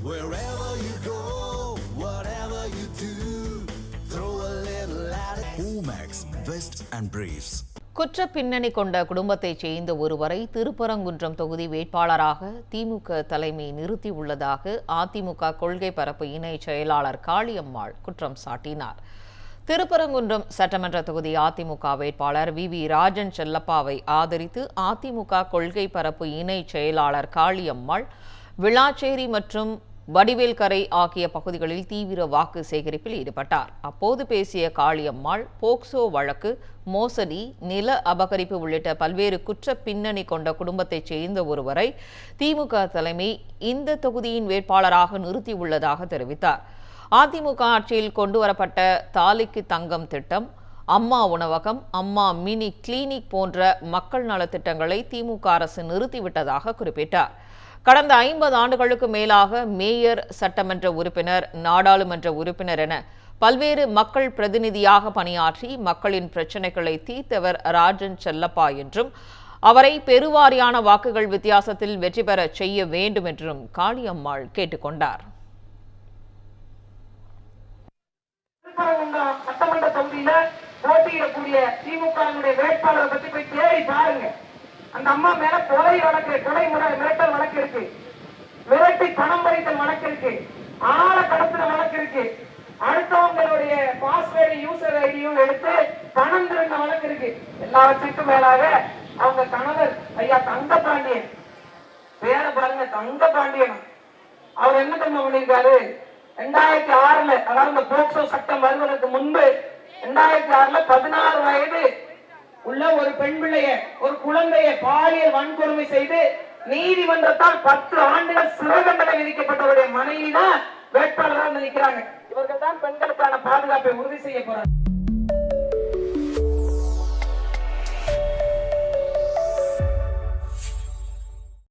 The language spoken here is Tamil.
Wherever you go, whatever you do, throw a little at it. Omax, Vest and Briefs. குற்ற பின்னணி கொண்ட குடும்பத்தைச் சேர்ந்த ஒருவரை திருப்பரங்குன்றம் தொகுதி வேட்பாளராக திமுக தலைமை நிறுத்தியுள்ளதாக அதிமுக கொள்கை பரப்பு இணை செயலாளர் காளியம்மாள் குற்றம் சாட்டினார். திருப்பரங்குன்றம் சட்டமன்ற தொகுதி அதிமுக வேட்பாளர் வி ராஜன் செல்லப்பாவை ஆதரித்து அதிமுக கொள்கை பரப்பு இணை செயலாளர் காளியம்மாள் விளாச்சேரி மற்றும் வடிவேல்கரை ஆகிய பகுதிகளில் தீவிர வாக்கு சேகரிப்பில் ஈடுபட்டார். அப்போது பேசிய காளியம்மாள் போக்சோ வழக்கு, மோசடி, நில அபகரிப்பு உள்ளிட்ட பல்வேறு குற்ற பின்னணி கொண்ட குடும்பத்தைச் சேர்ந்த ஒருவரை திமுக தலைமை இந்த தொகுதியின் வேட்பாளராக நிறுத்தியுள்ளதாக தெரிவித்தார். அதிமுக ஆட்சியில் கொண்டுவரப்பட்ட தாலிக்கு தங்கம் திட்டம், அம்மா உணவகம், அம்மா மினி கிளினிக் போன்ற மக்கள் நலத்திட்டங்களை திமுக அரசு நிறுத்திவிட்டதாக குறிப்பிட்டார். கடந்த 50 ஆண்டுகளுக்கு மேலாக மேயர், சட்டமன்ற உறுப்பினர், நாடாளுமன்ற உறுப்பினர் என பல்வேறு மக்கள் பிரதிநிதியாக பணியாற்றி மக்களின் பிரச்சினைகளை தீர்த்தவர் ராஜன் செல்லப்பா என்றும் அவரை பெருவாரியான வாக்குகள் வித்தியாசத்தில் வெற்றி பெற செய்ய வேண்டும் என்றும் காளியம்மாள் கேட்டுக்கொண்டார். சட்டமன்ற தொகுதியில போட்டியிடக்கூடிய திமுக வேட்பாளரை பற்றி போய் தேடி பாருங்க. அந்த அம்மா மேல கொலை வழக்கு, கொலை மிரட்டல் வழக்கு இருக்கு, மிரட்டி பணம் பறித்தல் வழக்கு இருக்கு, ஆள கடத்தின வழக்கு இருக்கு, அடுத்தவங்களுடைய பாஸ்வேர்டு யூசர் ஐடியும் எடுத்து பணம் திருந்த வழக்கு இருக்கு. எல்லாவற்றுக்கும் மேலாக அவங்க கணவர் ஐயா தங்கபாண்டியன், பேர பாருங்க தங்கபாண்டியன், அவர் என்ன தெரியுமா பண்ணிருக்காரு? 2006 அதாவது இந்த போக்சோ சட்டம் வருவதற்கு முன்பு 2006 16 வயது உள்ள ஒரு பெண் பிள்ளைய, ஒரு குழந்தைய பாலியல் வன்கொடுமை செய்து நீதிமன்றத்தால் 10 ஆண்டுகள் சிறை தண்டனை விதிக்கப்பட்டவருடைய மனைவி தான் வேட்பாளராக நிற்கிறாங்க. இவர்கள் தான் பெண்களுக்கான பாதுகாப்பை உறுதி செய்ய போறாங்க.